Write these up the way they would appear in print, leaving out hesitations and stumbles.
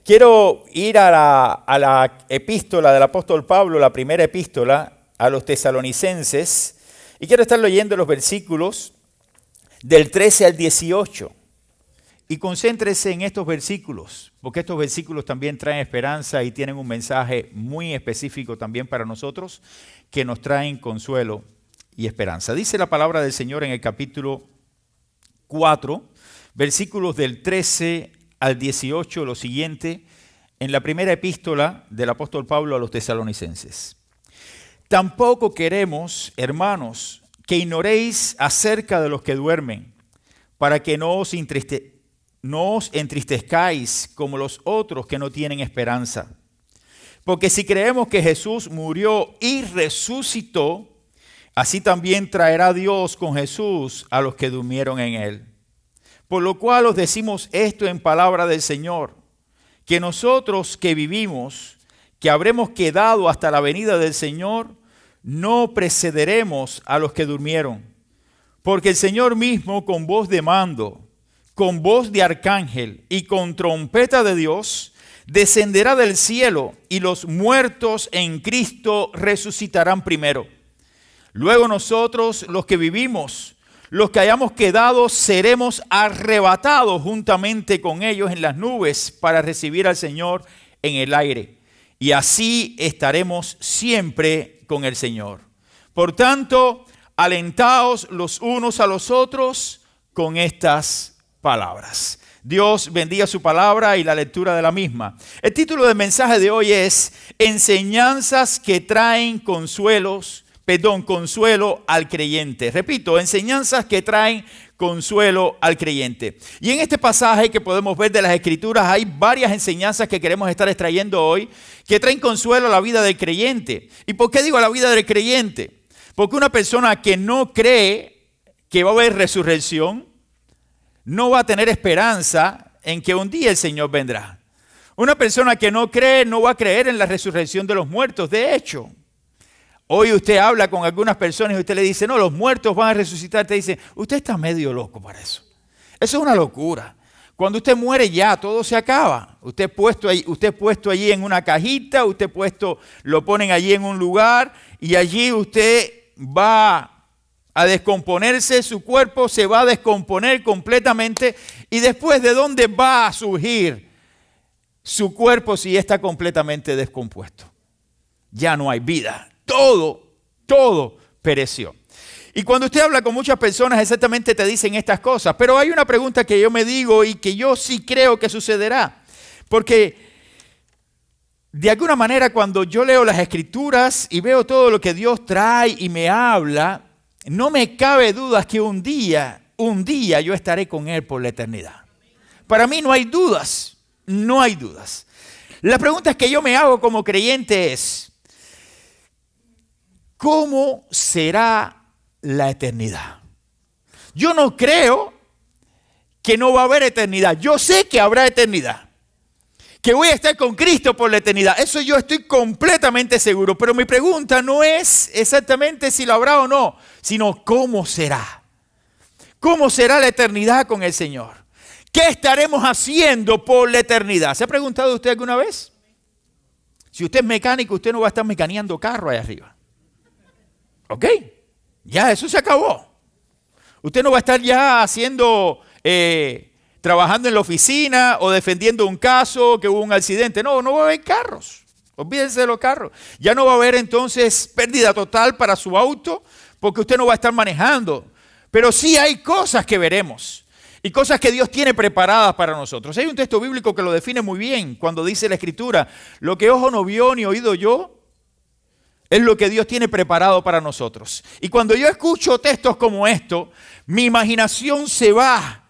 Quiero ir a la epístola del apóstol Pablo, la primera epístola a los tesalonicenses, y quiero estar leyendo los versículos del 13 al 18. Y concéntrese en estos versículos, porque estos versículos también traen esperanza y tienen un mensaje muy específico también para nosotros, que nos traen consuelo y esperanza. Dice la palabra del Señor en el capítulo 4, versículos del 13 al 18, lo siguiente, en la primera epístola del apóstol Pablo a los tesalonicenses. Tampoco queremos, hermanos, que ignoréis acerca de los que duermen, para que no os entristezcáis como los otros que no tienen esperanza. Porque si creemos que Jesús murió y resucitó, así también traerá Dios con Jesús a los que durmieron en él. Por lo cual os decimos esto en palabra del Señor, que nosotros que vivimos, que habremos quedado hasta la venida del Señor, no precederemos a los que durmieron. Porque el Señor mismo con voz de mando, con voz de arcángel y con trompeta de Dios, descenderá del cielo y los muertos en Cristo resucitarán primero. Luego nosotros, los que vivimos, los que hayamos quedado, seremos arrebatados juntamente con ellos en las nubes para recibir al Señor en el aire. Y así estaremos siempre con el Señor. Por tanto, alentaos los unos a los otros con estas palabras. Dios bendiga su palabra y la lectura de la misma. El título del mensaje de hoy es Enseñanzas que traen consuelo al creyente. Repito, enseñanzas que traen consuelo al creyente. Y en este pasaje que podemos ver de las Escrituras hay varias enseñanzas que queremos estar extrayendo hoy que traen consuelo a la vida del creyente. ¿Y por qué digo a la vida del creyente? Porque una persona que no cree que va a haber resurrección no va a tener esperanza en que un día el Señor vendrá. Una persona que no cree no va a creer en la resurrección de los muertos. De hecho, hoy usted habla con algunas personas y usted le dice, no, los muertos van a resucitar. Te dice, usted está medio loco para eso. Eso es una locura. Cuando usted muere ya, todo se acaba. Usted puesto allí en una cajita, lo ponen allí en un lugar y allí usted va a descomponerse, su cuerpo se va a descomponer completamente. ¿Y después de dónde va a surgir su cuerpo si está completamente descompuesto? Ya no hay vida. Todo pereció. Y cuando usted habla con muchas personas, exactamente te dicen estas cosas. Pero hay una pregunta que yo me digo y que yo sí creo que sucederá. Porque de alguna manera cuando yo leo las Escrituras y veo todo lo que Dios trae y me habla, no me cabe duda que un día yo estaré con Él por la eternidad. Para mí no hay dudas. La pregunta que yo me hago como creyente es, ¿cómo será la eternidad? Yo no creo que no va a haber eternidad. Yo sé que habrá eternidad. Que voy a estar con Cristo por la eternidad. Eso yo estoy completamente seguro. Pero mi pregunta no es exactamente si lo habrá o no, sino cómo será. ¿Cómo será la eternidad con el Señor? ¿Qué estaremos haciendo por la eternidad? ¿Se ha preguntado usted alguna vez? Si usted es mecánico, usted no va a estar mecaneando carro allá arriba. ¿Ok? Ya eso se acabó. Usted no va a estar ya trabajando en la oficina o defendiendo un caso que hubo un accidente. No va a haber carros. Olvídense de los carros. Ya no va a haber entonces pérdida total para su auto porque usted no va a estar manejando. Pero sí hay cosas que veremos y cosas que Dios tiene preparadas para nosotros. Hay un texto bíblico que lo define muy bien cuando dice la Escritura, lo que ojo no vio ni oído yo, es lo que Dios tiene preparado para nosotros. Y cuando yo escucho textos como esto, mi imaginación se va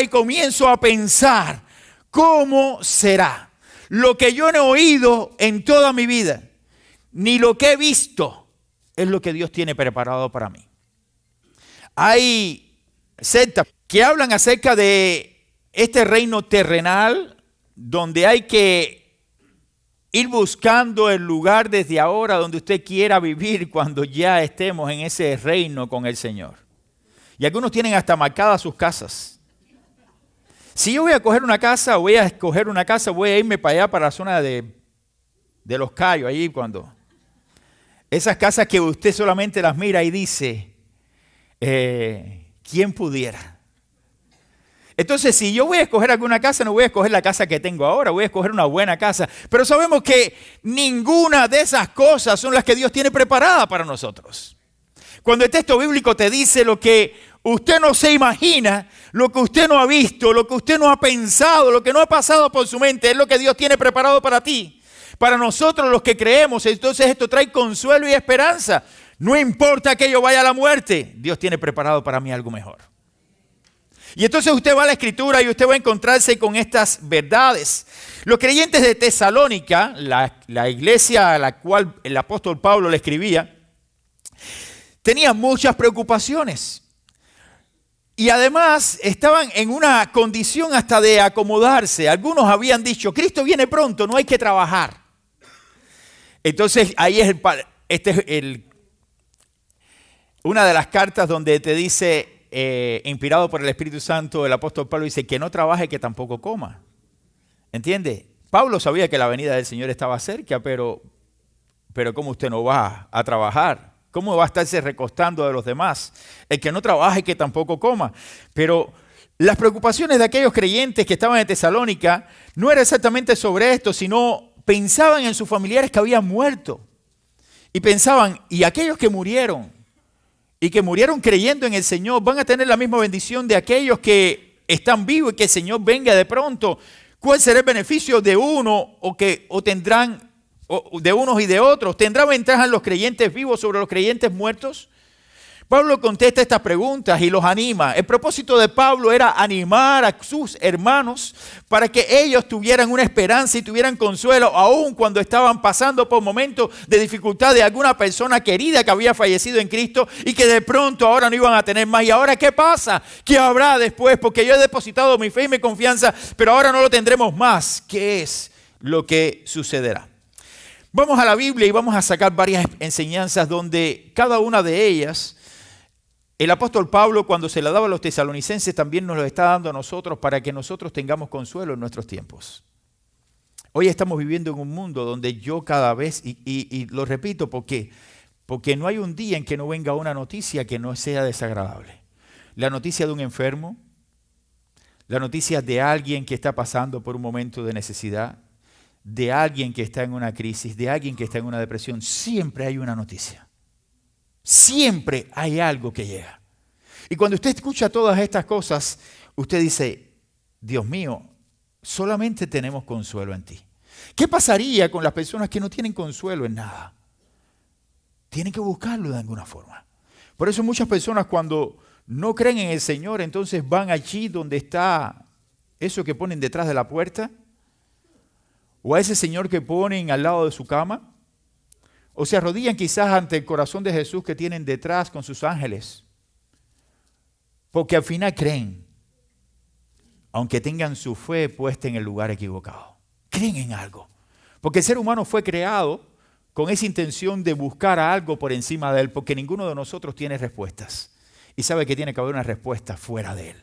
y comienzo a pensar, ¿cómo será? Lo que yo no he oído en toda mi vida, ni lo que he visto, es lo que Dios tiene preparado para mí. Hay sectas que hablan acerca de este reino terrenal, donde hay que ir buscando el lugar desde ahora donde usted quiera vivir cuando ya estemos en ese reino con el Señor. Y algunos tienen hasta marcadas sus casas. Si yo voy a coger una casa, voy a escoger una casa, voy a irme para allá, para la zona de Los Cayos, allí cuando... Esas casas que usted solamente las mira y dice, ¿quién pudiera? Entonces, si yo voy a escoger alguna casa, no voy a escoger la casa que tengo ahora, voy a escoger una buena casa. Pero sabemos que ninguna de esas cosas son las que Dios tiene preparada para nosotros. Cuando el texto bíblico te dice lo que usted no se imagina, lo que usted no ha visto, lo que usted no ha pensado, lo que no ha pasado por su mente, es lo que Dios tiene preparado para ti. Para nosotros los que creemos, entonces esto trae consuelo y esperanza. No importa que yo vaya a la muerte, Dios tiene preparado para mí algo mejor. Y entonces usted va a la Escritura y usted va a encontrarse con estas verdades. Los creyentes de Tesalónica, la iglesia a la cual el apóstol Pablo le escribía, tenían muchas preocupaciones. Y además estaban en una condición hasta de acomodarse. Algunos habían dicho, Cristo viene pronto, no hay que trabajar. Entonces ahí es una de las cartas donde te dice, inspirado por el Espíritu Santo, el apóstol Pablo dice que no trabaje, que tampoco coma. ¿Entiende? Pablo sabía que la venida del Señor estaba cerca, pero ¿cómo usted no va a trabajar? ¿Cómo va a estarse recostando de los demás? El que no trabaje, que tampoco coma. Pero las preocupaciones de aquellos creyentes que estaban en Tesalónica no era exactamente sobre esto, sino pensaban en sus familiares que habían muerto. Y pensaban, ¿y aquellos que murieron? Y que murieron creyendo en el Señor, ¿van a tener la misma bendición de aquellos que están vivos y que el Señor venga de pronto? ¿Cuál será el beneficio de uno o tendrán de unos y de otros? ¿Tendrá ventaja los creyentes vivos sobre los creyentes muertos? Pablo contesta estas preguntas y los anima. El propósito de Pablo era animar a sus hermanos para que ellos tuvieran una esperanza y tuvieran consuelo, aun cuando estaban pasando por momentos de dificultad de alguna persona querida que había fallecido en Cristo y que de pronto ahora no iban a tener más. ¿Y ahora qué pasa? ¿Qué habrá después? Porque yo he depositado mi fe y mi confianza, pero ahora no lo tendremos más. ¿Qué es lo que sucederá? Vamos a la Biblia y vamos a sacar varias enseñanzas donde cada una de ellas, el apóstol Pablo, cuando se la daba a los tesalonicenses, también nos lo está dando a nosotros para que nosotros tengamos consuelo en nuestros tiempos. Hoy estamos viviendo en un mundo donde yo cada vez, y lo repito, porque no hay un día en que no venga una noticia que no sea desagradable. La noticia de un enfermo, la noticia de alguien que está pasando por un momento de necesidad, de alguien que está en una crisis, de alguien que está en una depresión, siempre hay una noticia. Siempre hay algo que llega. Y cuando usted escucha todas estas cosas, usted dice, Dios mío, solamente tenemos consuelo en ti. ¿Qué pasaría con las personas que no tienen consuelo en nada? Tienen que buscarlo de alguna forma. Por eso muchas personas cuando no creen en el Señor, entonces van allí donde está eso que ponen detrás de la puerta, o a ese Señor que ponen al lado de su cama, o se arrodillan quizás ante el corazón de Jesús que tienen detrás con sus ángeles. Porque al final creen, aunque tengan su fe puesta en el lugar equivocado. Creen en algo. Porque el ser humano fue creado con esa intención de buscar a algo por encima de él, porque ninguno de nosotros tiene respuestas. Y sabe que tiene que haber una respuesta fuera de él.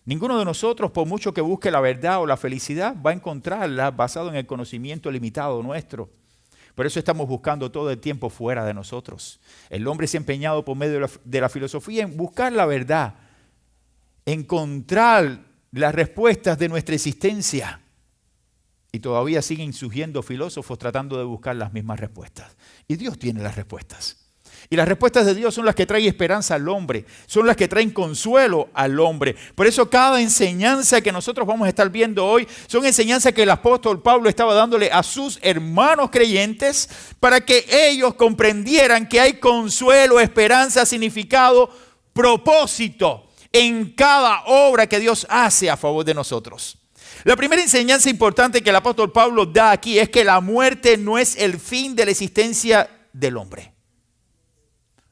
Ninguno de nosotros, por mucho que busque la verdad o la felicidad, va a encontrarla basado en el conocimiento limitado nuestro. Por eso estamos buscando todo el tiempo fuera de nosotros. El hombre se ha empeñado por medio de la filosofía en buscar la verdad, encontrar las respuestas de nuestra existencia. Y todavía siguen surgiendo filósofos tratando de buscar las mismas respuestas. Y Dios tiene las respuestas. Y las respuestas de Dios son las que traen esperanza al hombre, son las que traen consuelo al hombre. Por eso cada enseñanza que nosotros vamos a estar viendo hoy son enseñanzas que el apóstol Pablo estaba dándole a sus hermanos creyentes para que ellos comprendieran que hay consuelo, esperanza, significado, propósito en cada obra que Dios hace a favor de nosotros. La primera enseñanza importante que el apóstol Pablo da aquí es que la muerte no es el fin de la existencia del hombre.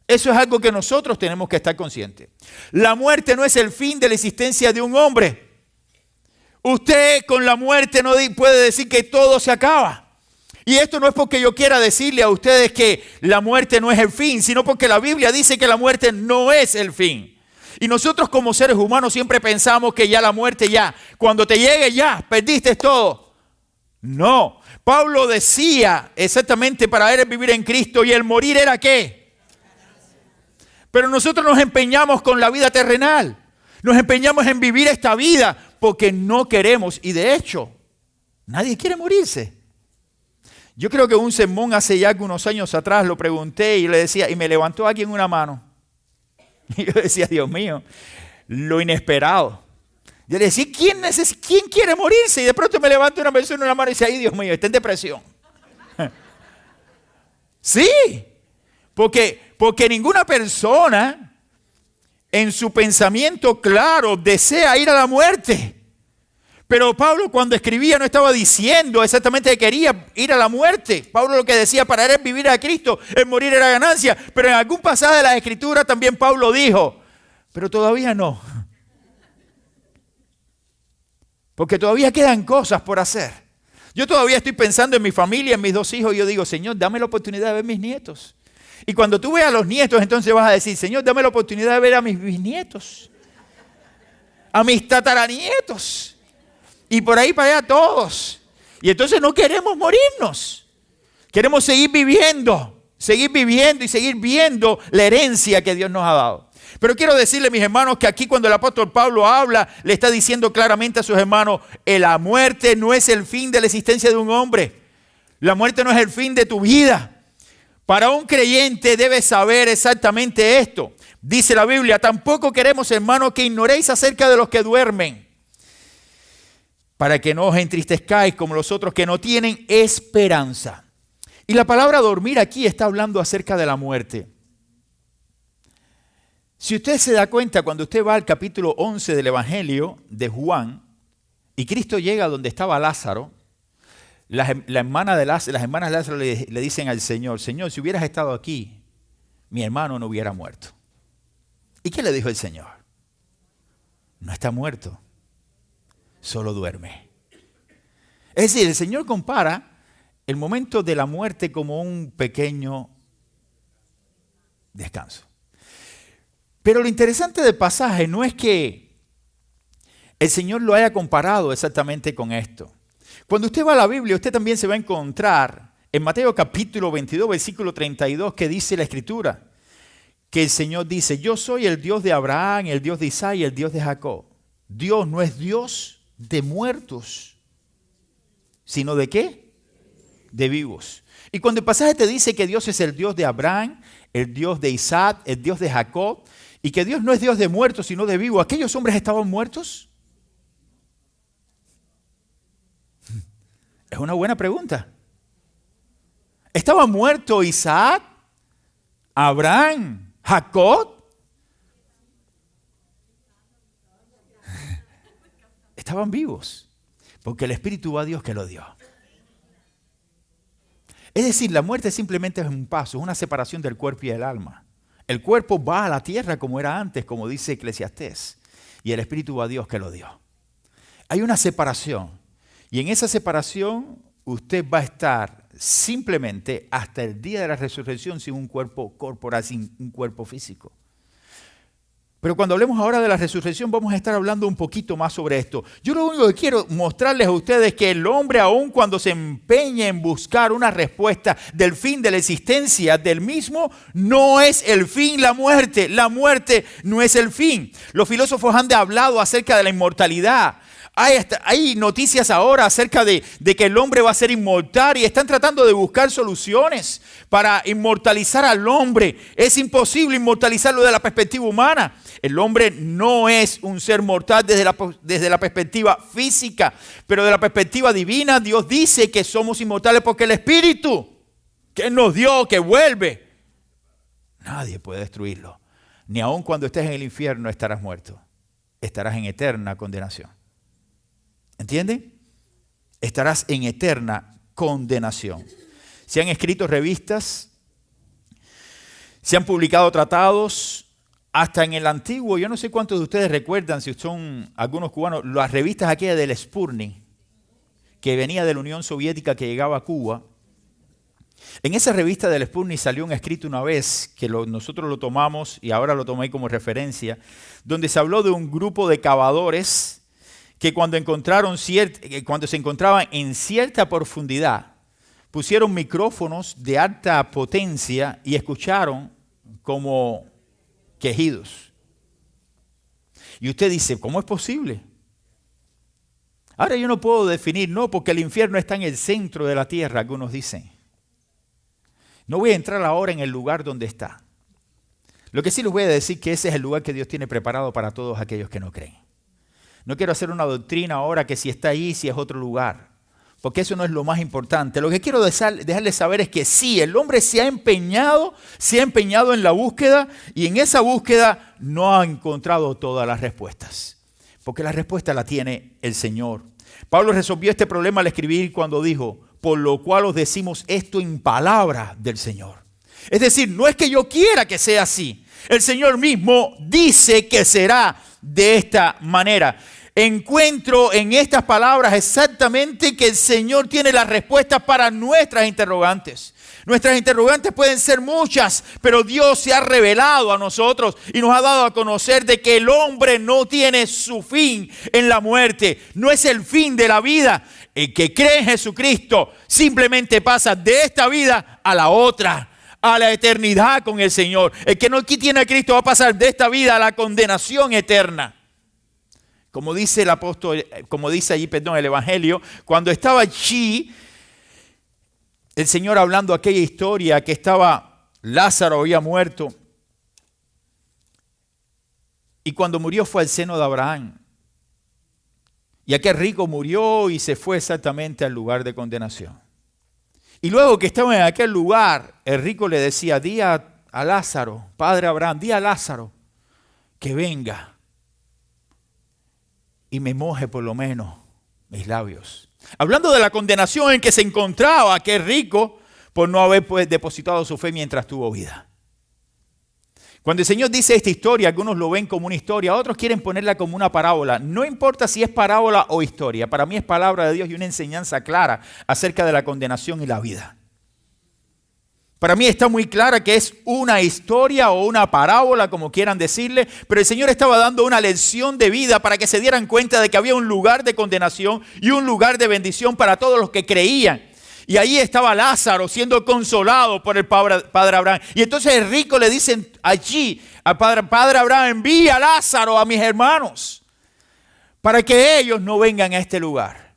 Eso es algo que nosotros tenemos que estar conscientes. La muerte no es el fin de la existencia de un hombre. Usted con la muerte no puede decir que todo se acaba. Y esto no es porque yo quiera decirle a ustedes que la muerte no es el fin, sino porque la Biblia dice que la muerte no es el fin. Y nosotros como seres humanos siempre pensamos que ya la muerte ya, cuando te llegue ya, perdiste todo. No, Pablo decía exactamente para él vivir en Cristo y el morir era ¿qué? Pero nosotros nos empeñamos con la vida terrenal. Nos empeñamos en vivir esta vida porque no queremos. Y de hecho, nadie quiere morirse. Yo creo que un sermón hace ya unos años atrás lo pregunté y le decía, y me levantó aquí en una mano. Y yo decía, Dios mío, lo inesperado. Yo le decía, ¿quién quiere morirse? Y de pronto me levanta una persona en la mano y dice, ay Dios mío, está en depresión. Sí, porque ninguna persona en su pensamiento claro desea ir a la muerte. Pero Pablo cuando escribía no estaba diciendo exactamente que quería ir a la muerte. Pablo lo que decía para él es vivir a Cristo, el morir era ganancia. Pero en algún pasaje de la Escritura también Pablo dijo, pero todavía no. Porque todavía quedan cosas por hacer. Yo todavía estoy pensando en mi familia, en mis 2 hijos. Y yo digo, Señor, dame la oportunidad de ver mis nietos. Y cuando tú veas a los nietos, entonces vas a decir, Señor, dame la oportunidad de ver a mis bisnietos. A mis tataranietos. Y por ahí para allá todos. Y entonces no queremos morirnos. Queremos seguir viviendo y seguir viendo la herencia que Dios nos ha dado. Pero quiero decirle, mis hermanos, que aquí cuando el apóstol Pablo habla, le está diciendo claramente a sus hermanos, la muerte no es el fin de la existencia de un hombre. La muerte no es el fin de tu vida. Para un creyente debe saber exactamente esto. Dice la Biblia, tampoco queremos, hermanos, que ignoréis acerca de los que duermen, para que no os entristezcáis como los otros que no tienen esperanza. Y la palabra dormir aquí está hablando acerca de la muerte. Si usted se da cuenta, cuando usted va al capítulo 11 del Evangelio de Juan, y Cristo llega donde estaba Lázaro, las hermanas de Lázaro le dicen al Señor, Señor, si hubieras estado aquí, mi hermano no hubiera muerto. ¿Y qué le dijo el Señor? No está muerto. Solo duerme. Es decir, el Señor compara el momento de la muerte como un pequeño descanso. Pero lo interesante del pasaje no es que el Señor lo haya comparado exactamente con esto. Cuando usted va a la Biblia, usted también se va a encontrar en Mateo capítulo 22, versículo 32, que dice la Escritura, que el Señor dice, yo soy el Dios de Abraham, el Dios de Isaac y el Dios de Jacob. Dios no es Dios de muertos, sino ¿de qué? De vivos. Y cuando el pasaje te dice que Dios es el Dios de Abraham, el Dios de Isaac, el Dios de Jacob, y que Dios no es Dios de muertos, sino de vivos, ¿aquellos hombres estaban muertos? Es una buena pregunta. ¿Estaban muertos Isaac, Abraham, Jacob? Estaban vivos, porque el Espíritu va a Dios que lo dio. Es decir, la muerte simplemente es un paso, es una separación del cuerpo y del alma. El cuerpo va a la tierra como era antes, como dice Eclesiastés, y el Espíritu va a Dios que lo dio. Hay una separación, y en esa separación usted va a estar simplemente hasta el día de la resurrección sin un cuerpo corporal, sin un cuerpo físico. Pero cuando hablemos ahora de la resurrección vamos a estar hablando un poquito más sobre esto. Yo lo único que quiero mostrarles a ustedes es que el hombre, aun cuando se empeña en buscar una respuesta del fin de la existencia del mismo, no es el fin la muerte. La muerte no es el fin. Los filósofos han hablado acerca de la inmortalidad. Hay noticias ahora acerca de que el hombre va a ser inmortal y están tratando de buscar soluciones para inmortalizar al hombre. Es imposible inmortalizarlo desde la perspectiva humana. El hombre no es un ser mortal desde la perspectiva física, pero de la perspectiva divina Dios dice que somos inmortales porque el Espíritu que Él nos dio, que vuelve, nadie puede destruirlo. Ni aun cuando estés en el infierno estarás muerto. Estarás en eterna condenación. ¿Entienden? Estarás en eterna condenación. Se han escrito revistas, se han publicado tratados, hasta en el antiguo, yo no sé cuántos de ustedes recuerdan, si son algunos cubanos, las revistas aquellas del Sputnik, que venía de la Unión Soviética que llegaba a Cuba. En esa revista del Sputnik salió un escrito una vez que nosotros lo tomamos y ahora lo tomé como referencia, donde se habló de un grupo de cavadores que cuando se encontraban en cierta profundidad, pusieron micrófonos de alta potencia y escucharon como quejidos. Y usted dice, ¿cómo es posible? Ahora yo no puedo definir, no, porque el infierno está en el centro de la tierra, algunos dicen. No voy a entrar ahora en el lugar donde está. Lo que sí les voy a decir que ese es el lugar que Dios tiene preparado para todos aquellos que no creen. No quiero hacer una doctrina ahora que si está ahí, si es otro lugar, porque eso no es lo más importante. Lo que quiero dejarles saber es que sí, el hombre se ha empeñado en la búsqueda y en esa búsqueda no ha encontrado todas las respuestas, porque la respuesta la tiene el Señor. Pablo resolvió este problema al escribir cuando dijo, por lo cual os decimos esto en palabra del Señor. Es decir, no es que yo quiera que sea así. El Señor mismo dice que será de esta manera. Encuentro en estas palabras exactamente que el Señor tiene las respuestas para nuestras interrogantes. Nuestras interrogantes pueden ser muchas, pero Dios se ha revelado a nosotros y nos ha dado a conocer de que el hombre no tiene su fin en la muerte. No es el fin de la vida. El que cree en Jesucristo simplemente pasa de esta vida a la otra, a la eternidad con el Señor. El que no tiene a Cristo va a pasar de esta vida a la condenación eterna. Como dice el apóstol, el Evangelio, cuando estaba allí, el Señor hablando aquella historia que estaba, Lázaro había muerto, y cuando murió fue al seno de Abraham. Y aquel rico murió y se fue exactamente al lugar de condenación. Y luego que estaba en aquel lugar, el rico le decía, di a Lázaro, padre Abraham, di a Lázaro que venga y me moje por lo menos mis labios. Hablando de la condenación en que se encontraba aquel rico por no haber depositado su fe mientras tuvo vida. Cuando el Señor dice esta historia, algunos lo ven como una historia, otros quieren ponerla como una parábola. No importa si es parábola o historia, para mí es palabra de Dios y una enseñanza clara acerca de la condenación y la vida. Para mí está muy clara que es una historia o una parábola, como quieran decirle, pero el Señor estaba dando una lección de vida para que se dieran cuenta de que había un lugar de condenación y un lugar de bendición para todos los que creían. Y ahí estaba Lázaro siendo consolado por el padre Abraham. Y entonces el rico le dice allí al padre Abraham, envía a Lázaro a mis hermanos para que ellos no vengan a este lugar.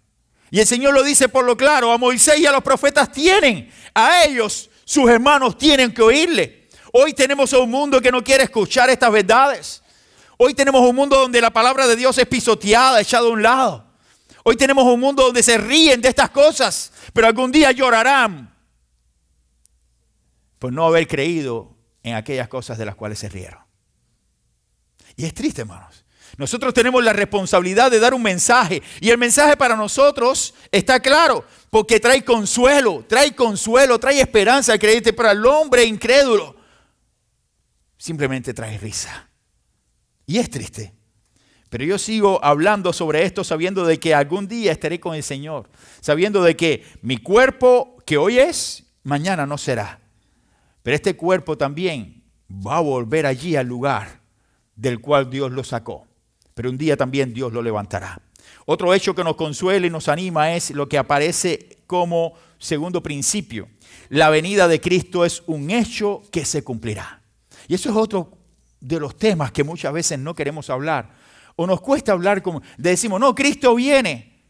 Y el Señor lo dice por lo claro, a Moisés y a los profetas tienen, a ellos sus hermanos tienen que oírle. Hoy tenemos un mundo que no quiere escuchar estas verdades. Hoy tenemos un mundo donde la palabra de Dios es pisoteada, echada a un lado. Hoy tenemos un mundo donde se ríen de estas cosas, pero algún día llorarán por no haber creído en aquellas cosas de las cuales se rieron. Y es triste, hermanos. Nosotros tenemos la responsabilidad de dar un mensaje y el mensaje para nosotros está claro porque trae consuelo, trae esperanza, creerte para el hombre incrédulo. Simplemente trae risa. Y es triste. Pero yo sigo hablando sobre esto sabiendo de que algún día estaré con el Señor. Sabiendo de que mi cuerpo que hoy es, mañana no será. Pero este cuerpo también va a volver allí al lugar del cual Dios lo sacó. Pero un día también Dios lo levantará. Otro hecho que nos consuela y nos anima es lo que aparece como segundo principio. La venida de Cristo es un hecho que se cumplirá. Y eso es otro de los temas que muchas veces no queremos hablar. O nos cuesta hablar como, decimos, no, Cristo viene.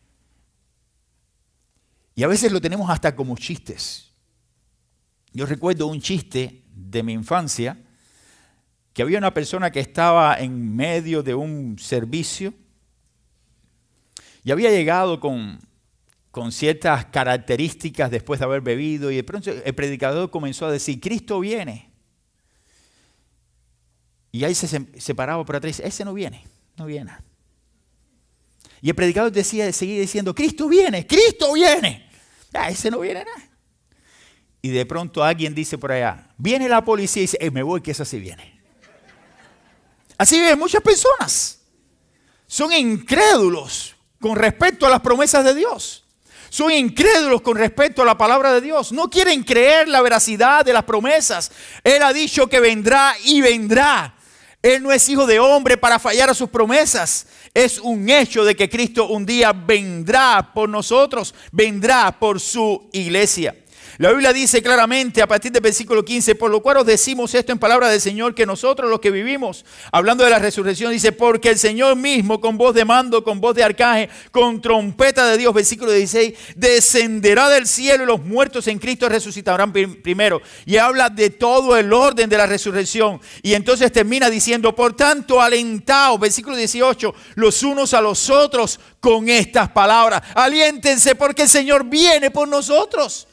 Y a veces lo tenemos hasta como chistes. Yo recuerdo un chiste de mi infancia, que había una persona que estaba en medio de un servicio y había llegado con ciertas características después de haber bebido y de pronto el predicador comenzó a decir, Cristo viene. Y ahí se paraba por atrás y dice, ese no viene. No viene. Y el predicador seguía diciendo, Cristo viene. Ese no viene nada. Y de pronto alguien dice por allá, viene la policía y dice, me voy que esa sí viene. Así viven muchas personas. Son incrédulos con respecto a las promesas de Dios. Son incrédulos con respecto a la palabra de Dios. No quieren creer la veracidad de las promesas. Él ha dicho que vendrá y vendrá. Él no es hijo de hombre para fallar a sus promesas. Es un hecho de que Cristo un día vendrá por nosotros, vendrá por su iglesia. La Biblia dice claramente a partir del versículo 15, por lo cual os decimos esto en palabra del Señor, que nosotros los que vivimos, hablando de la resurrección, dice, porque el Señor mismo con voz de mando, con voz de arcángel, con trompeta de Dios, versículo 16, descenderá del cielo y los muertos en Cristo resucitarán primero. Y habla de todo el orden de la resurrección. Y entonces termina diciendo, por tanto, alentaos, versículo 18, los unos a los otros con estas palabras. Aliéntense porque el Señor viene por nosotros.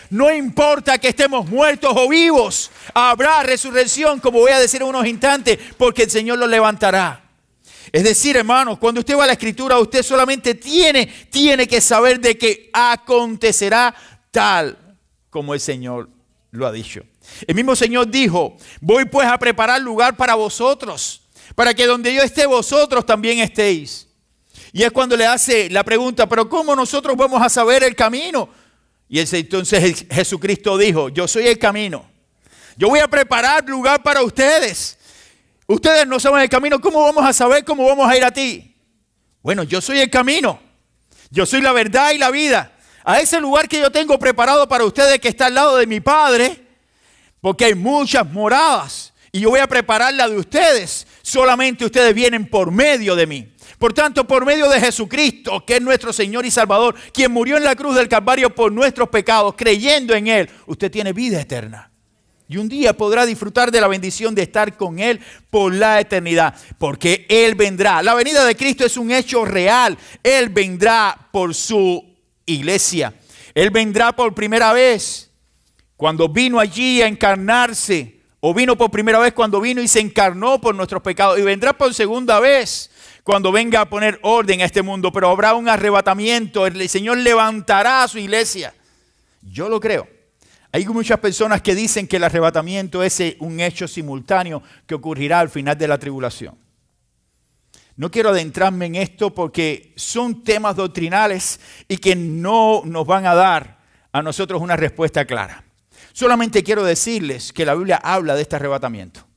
No importa que estemos muertos o vivos, habrá resurrección, como voy a decir en unos instantes, porque el Señor los levantará. Es decir, hermanos, cuando usted va a la Escritura, usted solamente tiene que saber de que acontecerá tal como el Señor lo ha dicho. El mismo Señor dijo, voy pues a preparar lugar para vosotros, para que donde yo esté vosotros también estéis. Y es cuando le hace la pregunta, pero ¿cómo nosotros vamos a saber el camino? Y entonces Jesucristo dijo, yo soy el camino. Yo voy a preparar lugar para ustedes. Ustedes no saben el camino. ¿Cómo vamos a saber cómo vamos a ir a ti? Bueno, yo soy el camino. Yo soy la verdad y la vida. A ese lugar que yo tengo preparado para ustedes, que está al lado de mi Padre, porque hay muchas moradas. Y yo voy a preparar la de ustedes. Solamente ustedes vienen por medio de mí. Por tanto, por medio de Jesucristo, que es nuestro Señor y Salvador, quien murió en la cruz del Calvario por nuestros pecados, creyendo en Él, usted tiene vida eterna. Y un día podrá disfrutar de la bendición de estar con Él por la eternidad, porque Él vendrá. La venida de Cristo es un hecho real. Él vendrá por su iglesia. Él vendrá por primera vez cuando vino allí a encarnarse, o vino por primera vez cuando vino y se encarnó por nuestros pecados, y vendrá por segunda vez cuando venga a poner orden a este mundo, pero habrá un arrebatamiento. El Señor levantará a su iglesia. Yo lo creo. Hay muchas personas que dicen que el arrebatamiento es un hecho simultáneo que ocurrirá al final de la tribulación. No quiero adentrarme en esto porque son temas doctrinales y que no nos van a dar a nosotros una respuesta clara. Solamente quiero decirles que la Biblia habla de este arrebatamiento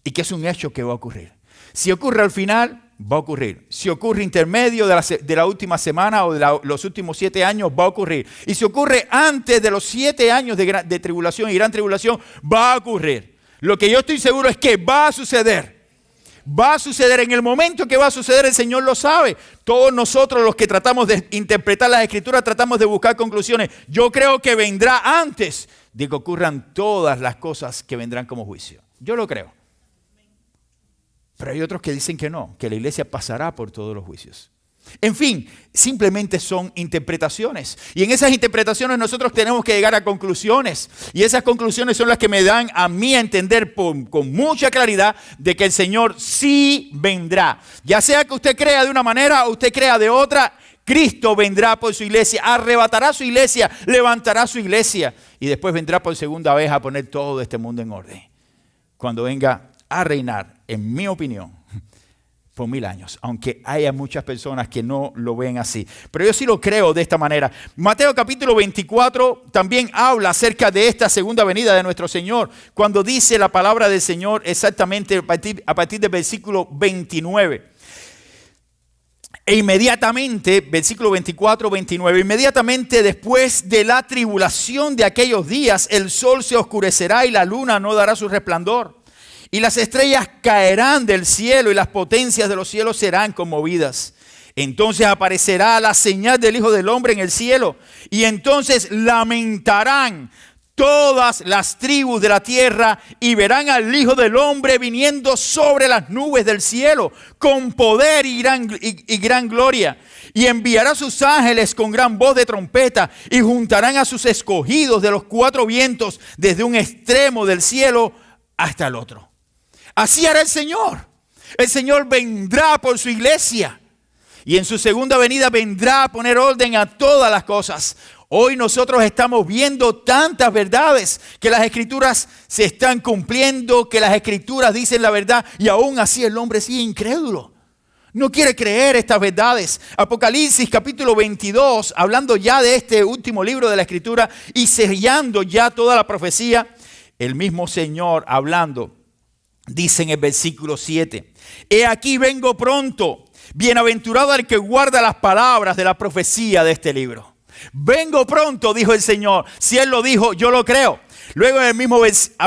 y que es un hecho que va a ocurrir. Si ocurre al final, va a ocurrir. Si ocurre intermedio de la última semana o de los últimos 7 años, va a ocurrir. Y si ocurre antes de los 7 años de tribulación y gran tribulación, va a ocurrir. Lo que yo estoy seguro es que va a suceder. Va a suceder. En el momento que va a suceder, el Señor lo sabe. Todos nosotros los que tratamos de interpretar las Escrituras, tratamos de buscar conclusiones. Yo creo que vendrá antes de que ocurran todas las cosas que vendrán como juicio. Yo lo creo. Pero hay otros que dicen que no, que la iglesia pasará por todos los juicios. En fin, simplemente son interpretaciones. Y en esas interpretaciones nosotros tenemos que llegar a conclusiones. Y esas conclusiones son las que me dan a mí a entender con mucha claridad de que el Señor sí vendrá. Ya sea que usted crea de una manera o usted crea de otra, Cristo vendrá por su iglesia, arrebatará su iglesia, levantará su iglesia. Y después vendrá por segunda vez a poner todo este mundo en orden. Cuando venga a reinar, en mi opinión, por 1000 años, aunque haya muchas personas que no lo ven así. Pero yo sí lo creo de esta manera. Mateo capítulo 24 también habla acerca de esta segunda venida de nuestro Señor, cuando dice la palabra del Señor exactamente a partir del versículo 29. E inmediatamente, versículo 24, 29, inmediatamente después de la tribulación de aquellos días, el sol se oscurecerá y la luna no dará su resplandor. Y las estrellas caerán del cielo y las potencias de los cielos serán conmovidas. Entonces aparecerá la señal del Hijo del Hombre en el cielo. Y entonces lamentarán todas las tribus de la tierra y verán al Hijo del Hombre viniendo sobre las nubes del cielo con poder y gran gloria. Y enviará a sus ángeles con gran voz de trompeta y juntarán a sus escogidos de los 4 vientos desde un extremo del cielo hasta el otro. Así hará el Señor. El Señor vendrá por su iglesia. Y en su segunda venida vendrá a poner orden a todas las cosas. Hoy nosotros estamos viendo tantas verdades que las Escrituras se están cumpliendo, que las Escrituras dicen la verdad y aún así el hombre sigue incrédulo. No quiere creer estas verdades. Apocalipsis capítulo 22, hablando ya de este último libro de la Escritura y sellando ya toda la profecía, el mismo Señor hablando, dice en el versículo 7, he aquí vengo pronto, bienaventurado el que guarda las palabras de la profecía de este libro. Vengo pronto, dijo el Señor. Si Él lo dijo, yo lo creo. Luego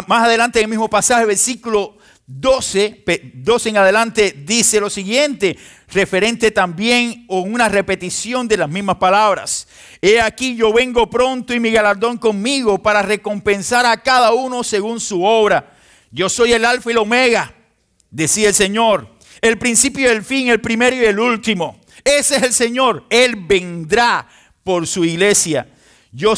más adelante en el mismo pasaje, versículo 12 en adelante, dice lo siguiente, referente también o una repetición de las mismas palabras. He aquí yo vengo pronto y mi galardón conmigo para recompensar a cada uno según su obra. Yo soy el alfa y el omega, decía el Señor, el principio y el fin, el primero y el último. Ese es el Señor. Él vendrá por su iglesia. Yo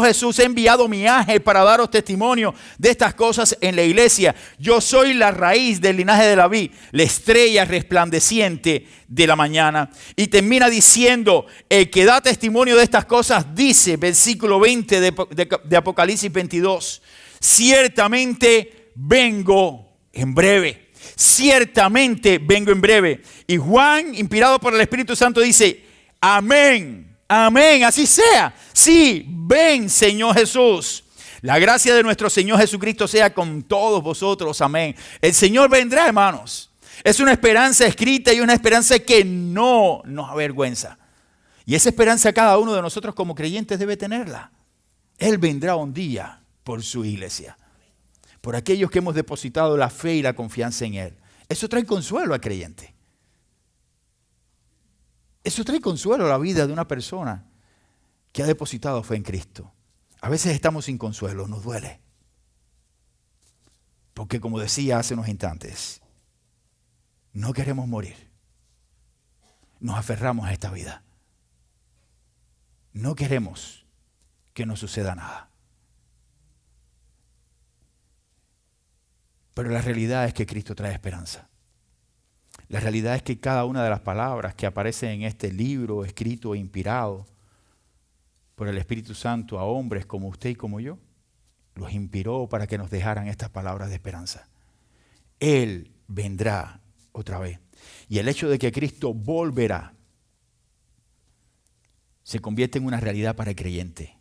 Jesús he enviado mi ángel para daros testimonio de estas cosas en la iglesia. Yo soy la raíz del linaje de David, la estrella resplandeciente de la mañana. Y termina diciendo, el que da testimonio de estas cosas, dice, versículo 20 de Apocalipsis 22, ciertamente vengo en breve. Ciertamente vengo en breve. Y Juan, inspirado por el Espíritu Santo, dice, amén. Amén, así sea. Sí, ven, Señor Jesús. La gracia de nuestro Señor Jesucristo sea con todos vosotros. Amén. El Señor vendrá, hermanos. Es una esperanza escrita y una esperanza que no nos avergüenza. Y esa esperanza cada uno de nosotros como creyentes debe tenerla. Él vendrá un día por su iglesia. Por aquellos que hemos depositado la fe y la confianza en Él. Eso trae consuelo al creyente. Eso trae consuelo a la vida de una persona que ha depositado fe en Cristo. A veces estamos sin consuelo, nos duele. Porque como decía hace unos instantes, no queremos morir. Nos aferramos a esta vida. No queremos que nos suceda nada. Pero la realidad es que Cristo trae esperanza. La realidad es que cada una de las palabras que aparecen en este libro escrito e inspirado por el Espíritu Santo a hombres como usted y como yo, los inspiró para que nos dejaran estas palabras de esperanza. Él vendrá otra vez. Y el hecho de que Cristo volverá se convierte en una realidad para el creyente.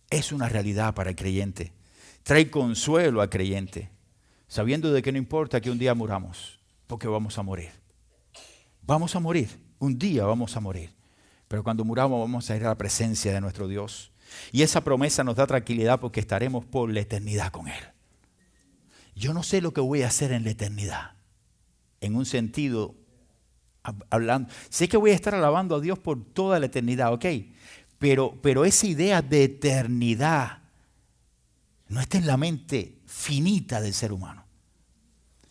Es una realidad para el creyente. Trae consuelo al creyente, sabiendo de que no importa que un día muramos. Porque vamos a morir. Vamos a morir. Un día vamos a morir. Pero cuando muramos vamos a ir a la presencia de nuestro Dios. Y esa promesa nos da tranquilidad porque estaremos por la eternidad con Él. Yo no sé lo que voy a hacer en la eternidad. En un sentido, hablando. Sé que voy a estar alabando a Dios por toda la eternidad, ok. Pero esa idea de eternidad no está en la mente finita del ser humano.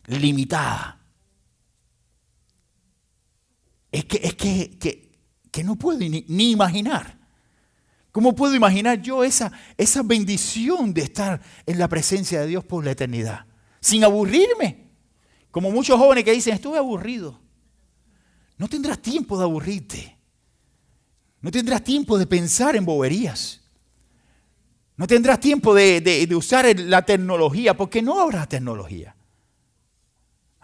Limitada. Es que no puedo ni imaginar. ¿Cómo puedo imaginar yo esa bendición de estar en la presencia de Dios por la eternidad? Sin aburrirme. Como muchos jóvenes que dicen, estuve aburrido. No tendrás tiempo de aburrirte. No tendrás tiempo de pensar en boberías. No tendrás tiempo de usar la tecnología, porque no habrá tecnología.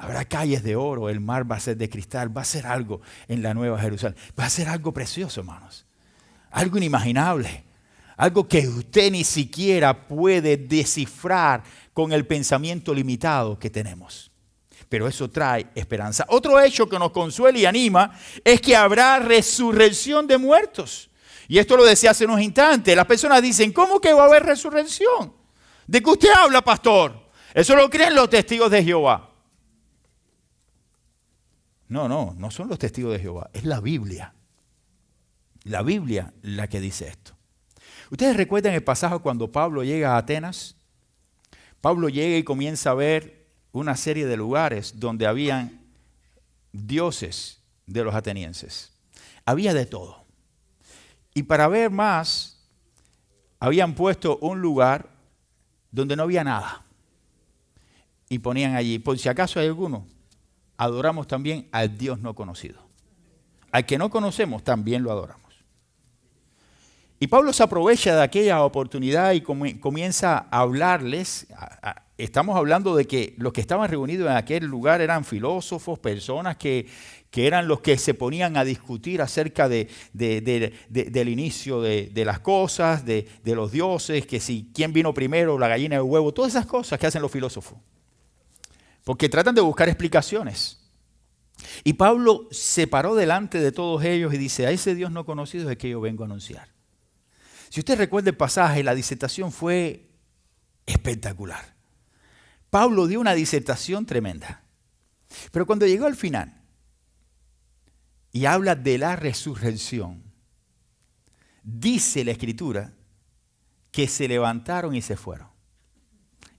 Habrá calles de oro, el mar va a ser de cristal, va a ser algo en la Nueva Jerusalén. Va a ser algo precioso, hermanos. Algo inimaginable. Algo que usted ni siquiera puede descifrar con el pensamiento limitado que tenemos. Pero eso trae esperanza. Otro hecho que nos consuela y anima es que habrá resurrección de muertos. Y esto lo decía hace unos instantes. Las personas dicen, ¿cómo que va a haber resurrección? ¿De qué usted habla, pastor? Eso lo creen los testigos de Jehová. No son los testigos de Jehová, es la Biblia. La Biblia la que dice esto. ¿Ustedes recuerdan el pasaje cuando Pablo llega a Atenas? Pablo llega y comienza a ver una serie de lugares donde habían dioses de los atenienses. Había de todo. Y para ver más, habían puesto un lugar donde no había nada. Y ponían allí, por si acaso hay alguno, adoramos también al Dios no conocido. Al que no conocemos también lo adoramos. Y Pablo se aprovecha de aquella oportunidad y comienza a hablarles estamos hablando de que los que estaban reunidos en aquel lugar eran filósofos, personas que eran los que se ponían a discutir acerca del inicio de las cosas, de los dioses, que si quién vino primero, la gallina o el huevo, todas esas cosas que hacen los filósofos. Porque tratan de buscar explicaciones. Y Pablo se paró delante de todos ellos y dice, a ese Dios no conocido es el que yo vengo a anunciar. Si usted recuerda el pasaje, la disertación fue espectacular. Pablo dio una disertación tremenda. Pero cuando llegó al final y habla de la resurrección, dice la Escritura que se levantaron y se fueron.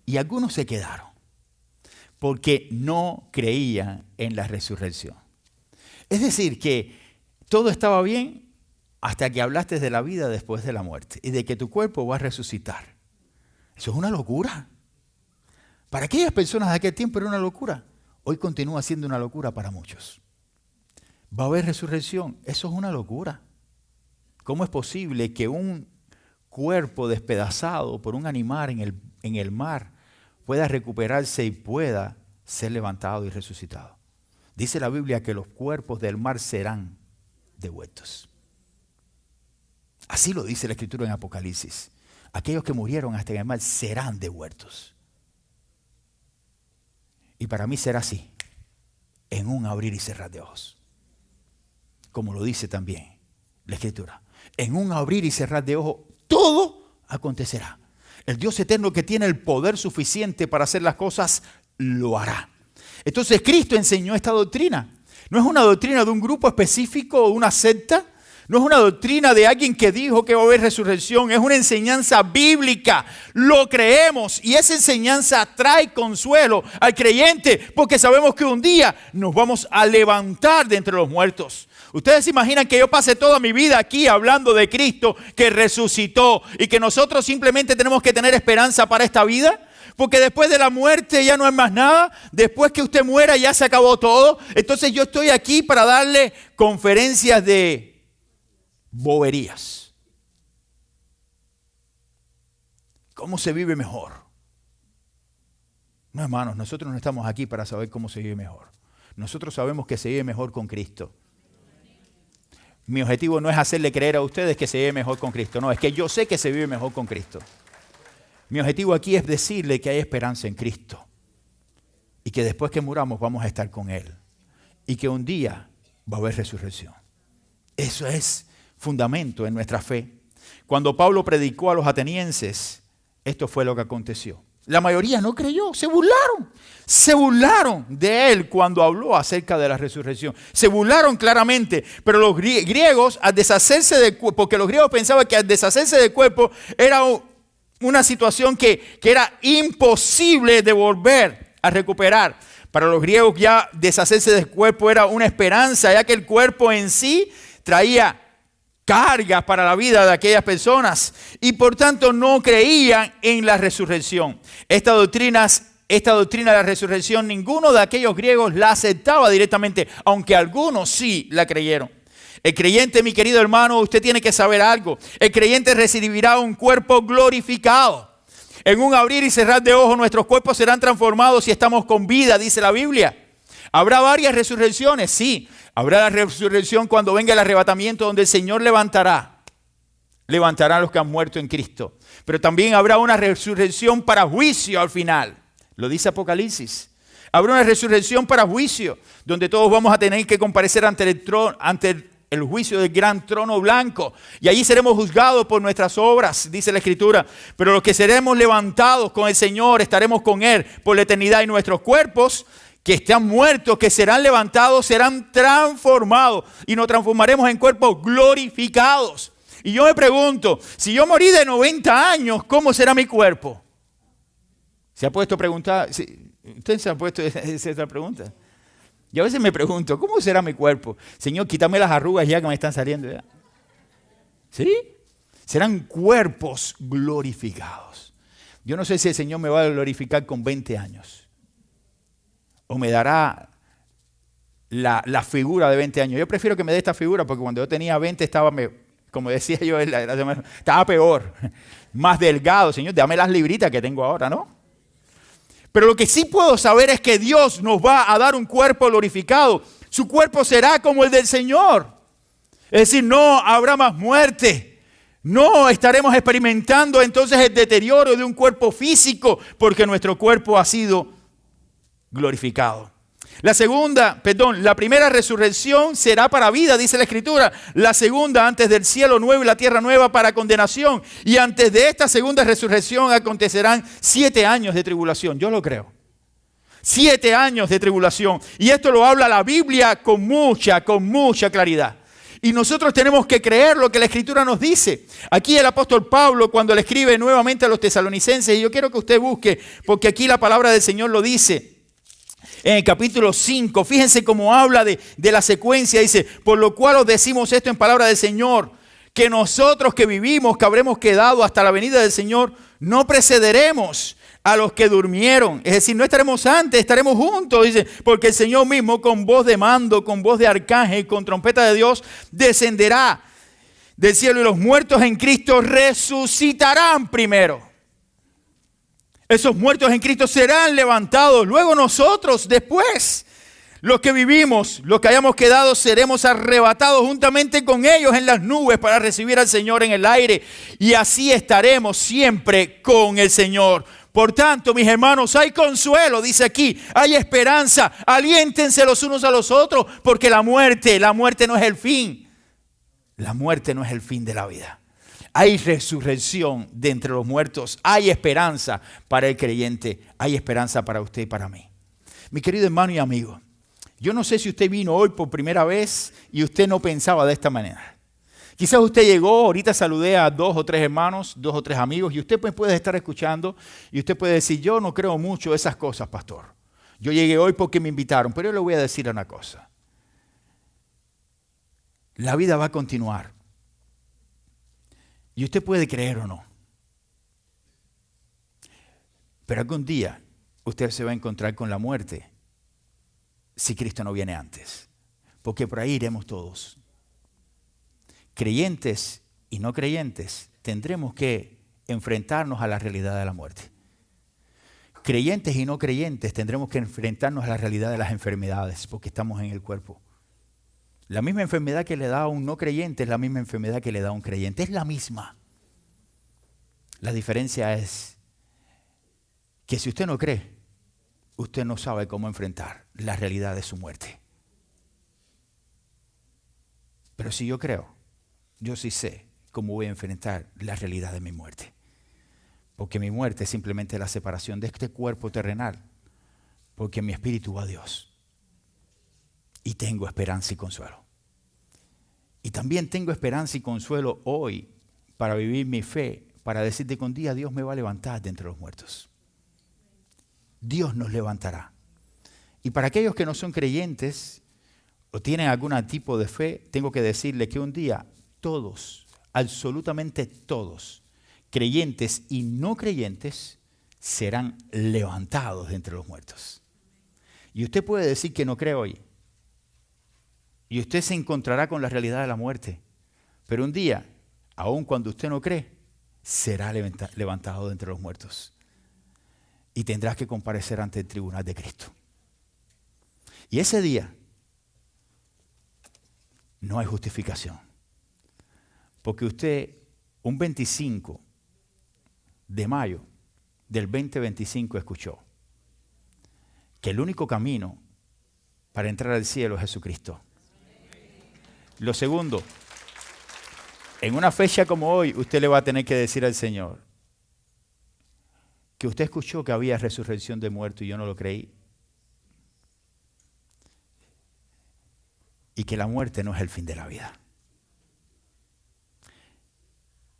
Y algunos se quedaron porque no creían en la resurrección. Es decir, que todo estaba bien hasta que hablaste de la vida después de la muerte y de que tu cuerpo va a resucitar. Eso es una locura. Para aquellas personas de aquel tiempo era una locura. Hoy continúa siendo una locura para muchos. Va a haber resurrección. Eso es una locura. ¿Cómo es posible que un cuerpo despedazado por un animal en el mar pueda recuperarse y pueda ser levantado y resucitado? Dice la Biblia que los cuerpos del mar serán devueltos. Así lo dice la Escritura en Apocalipsis. Aquellos que murieron hasta en el mar serán devueltos. Y para mí será así, en un abrir y cerrar de ojos. Como lo dice también la Escritura. En un abrir y cerrar de ojos, todo acontecerá. El Dios eterno que tiene el poder suficiente para hacer las cosas, lo hará. Entonces Cristo enseñó esta doctrina. No es una doctrina de un grupo específico o una secta. No es una doctrina de alguien que dijo que va a haber resurrección. Es una enseñanza bíblica. Lo creemos y esa enseñanza trae consuelo al creyente porque sabemos que un día nos vamos a levantar de entre los muertos. ¿Ustedes se imaginan que yo pase toda mi vida aquí hablando de Cristo que resucitó y que nosotros simplemente tenemos que tener esperanza para esta vida? Porque después de la muerte ya no hay más nada. Después que usted muera ya se acabó todo. Entonces yo estoy aquí para darle conferencias de boberías. ¿Cómo se vive mejor? No, hermanos, nosotros no estamos aquí para saber cómo se vive mejor. Nosotros sabemos que se vive mejor con Cristo. Mi objetivo no es hacerle creer a ustedes que se vive mejor con Cristo. No, es que yo sé que se vive mejor con Cristo. Mi objetivo aquí es decirle que hay esperanza en Cristo. Y que después que muramos vamos a estar con Él. Y que un día va a haber resurrección. Eso es fundamento en nuestra fe. Cuando Pablo predicó a los atenienses, esto fue lo que aconteció. La mayoría no creyó, se burlaron de él cuando habló acerca de la resurrección. Se burlaron claramente, pero los griegos al deshacerse del cuerpo, porque los griegos pensaban que al deshacerse del cuerpo era una situación que era imposible de volver a recuperar. Para los griegos ya deshacerse del cuerpo era una esperanza, ya que el cuerpo en sí traía cargas para la vida de aquellas personas y por tanto no creían en la resurrección. Esta doctrina de la resurrección, ninguno de aquellos griegos la aceptaba directamente, aunque algunos sí la creyeron. El creyente, mi querido hermano, usted tiene que saber algo. El creyente recibirá un cuerpo glorificado. En un abrir y cerrar de ojos, nuestros cuerpos serán transformados si estamos con vida, dice la Biblia. ¿Habrá varias resurrecciones? Sí. Habrá la resurrección cuando venga el arrebatamiento donde el Señor levantará a los que han muerto en Cristo. Pero también habrá una resurrección para juicio al final. Lo dice Apocalipsis. Habrá una resurrección para juicio donde todos vamos a tener que comparecer ante el juicio del gran trono blanco. Y allí seremos juzgados por nuestras obras, dice la Escritura. Pero los que seremos levantados con el Señor, estaremos con Él por la eternidad y nuestros cuerpos que están muertos, que serán levantados, serán transformados y nos transformaremos en cuerpos glorificados. Y yo me pregunto, si yo morí de 90 años, ¿cómo será mi cuerpo? ¿Se ha puesto a preguntar? ¿Usted se ha puesto esa pregunta? Yo a veces me pregunto, ¿cómo será mi cuerpo? Señor, quítame las arrugas ya que me están saliendo. ¿Ya? ¿Sí? Serán cuerpos glorificados. Yo no sé si el Señor me va a glorificar con 20 años. O me dará la figura de 20 años. Yo prefiero que me dé esta figura porque cuando yo tenía 20 estaba, como decía yo, estaba peor. Más delgado. Señor, dame las libritas que tengo ahora, ¿no? Pero lo que sí puedo saber es que Dios nos va a dar un cuerpo glorificado. Su cuerpo será como el del Señor. Es decir, no habrá más muerte. No estaremos experimentando entonces el deterioro de un cuerpo físico porque nuestro cuerpo ha sido glorificado. La primera resurrección será para vida, dice la Escritura. La segunda, antes del cielo nuevo y la tierra nueva, para condenación. Y antes de esta segunda resurrección acontecerán 7 años de tribulación. Yo lo creo. 7 años de tribulación. Y esto lo habla la Biblia con mucha claridad. Y nosotros tenemos que creer lo que la Escritura nos dice. Aquí el apóstol Pablo, cuando le escribe nuevamente a los tesalonicenses, y yo quiero que usted busque, porque aquí la palabra del Señor lo dice. En el capítulo 5, fíjense cómo habla de la secuencia, dice, por lo cual os decimos esto en palabra del Señor, que nosotros que vivimos, que habremos quedado hasta la venida del Señor, no precederemos a los que durmieron. Es decir, no estaremos antes, estaremos juntos, dice, porque el Señor mismo con voz de mando, con voz de arcángel, con trompeta de Dios, descenderá del cielo y los muertos en Cristo resucitarán primero. Esos muertos en Cristo serán levantados. Luego nosotros, después, los que vivimos, los que hayamos quedado, seremos arrebatados juntamente con ellos en las nubes para recibir al Señor en el aire. Y así estaremos siempre con el Señor. Por tanto, mis hermanos, hay consuelo, dice aquí, hay esperanza. Aliéntense los unos a los otros, porque la muerte no es el fin. La muerte no es el fin de la vida. Hay resurrección de entre los muertos. Hay esperanza para el creyente. Hay esperanza para usted y para mí. Mi querido hermano y amigo, yo no sé si usted vino hoy por primera vez y usted no pensaba de esta manera. Quizás usted llegó, ahorita saludé a 2 o 3 hermanos, 2 o 3 amigos, y usted pues puede estar escuchando y usted puede decir, yo no creo mucho esas cosas, pastor. Yo llegué hoy porque me invitaron, pero yo le voy a decir una cosa. La vida va a continuar. Y usted puede creer o no. Pero algún día usted se va a encontrar con la muerte si Cristo no viene antes. Porque por ahí iremos todos. Creyentes y no creyentes tendremos que enfrentarnos a la realidad de la muerte. Creyentes y no creyentes tendremos que enfrentarnos a la realidad de las enfermedades porque estamos en el cuerpo. La misma enfermedad que le da a un no creyente es la misma enfermedad que le da a un creyente. Es la misma. La diferencia es que si usted no cree, usted no sabe cómo enfrentar la realidad de su muerte. Pero si yo creo, yo sí sé cómo voy a enfrentar la realidad de mi muerte. Porque mi muerte es simplemente la separación de este cuerpo terrenal. Porque mi espíritu va a Dios. Y tengo esperanza y consuelo. Y también tengo esperanza y consuelo hoy para vivir mi fe, para decirte que un día Dios me va a levantar de entre los muertos. Dios nos levantará. Y para aquellos que no son creyentes o tienen algún tipo de fe, tengo que decirles que un día todos, absolutamente todos, creyentes y no creyentes, serán levantados de entre los muertos. Y usted puede decir que no cree hoy. Y usted se encontrará con la realidad de la muerte. Pero un día, aun cuando usted no cree, será levantado de entre los muertos. Y tendrás que comparecer ante el tribunal de Cristo. Y ese día no hay justificación. Porque usted, un 25 de mayo del 2025, escuchó que el único camino para entrar al cielo es Jesucristo. Lo segundo, en una fecha como hoy, usted le va a tener que decir al Señor que usted escuchó que había resurrección de muertos y yo no lo creí. Y que la muerte no es el fin de la vida.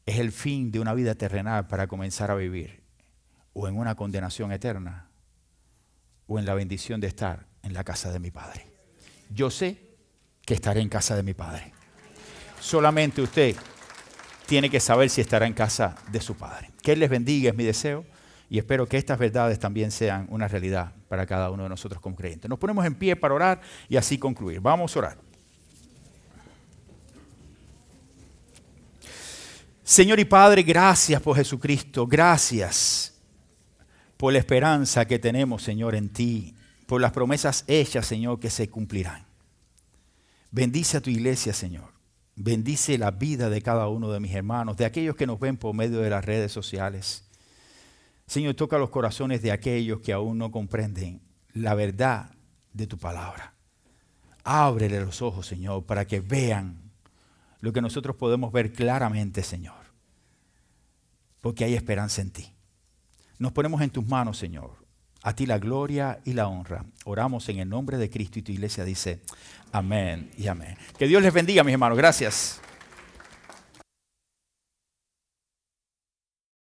Es el fin de una vida terrenal para comenzar a vivir o en una condenación eterna o en la bendición de estar en la casa de mi Padre. Yo sé que estaré en casa de mi Padre. Solamente usted tiene que saber si estará en casa de su Padre. Que Él les bendiga, es mi deseo, y espero que estas verdades también sean una realidad para cada uno de nosotros como creyentes. Nos ponemos en pie para orar y así concluir. Vamos a orar. Señor y Padre, gracias por Jesucristo, gracias por la esperanza que tenemos, Señor, en ti, por las promesas hechas, Señor, que se cumplirán. Bendice a tu iglesia, Señor. Bendice la vida de cada uno de mis hermanos, de aquellos que nos ven por medio de las redes sociales. Señor, toca los corazones de aquellos que aún no comprenden la verdad de tu palabra. Ábrele los ojos, Señor, para que vean lo que nosotros podemos ver claramente, Señor. Porque hay esperanza en ti. Nos ponemos en tus manos, Señor. A ti la gloria y la honra. Oramos en el nombre de Cristo y tu iglesia dice amén y amén. Que Dios les bendiga, mis hermanos. Gracias.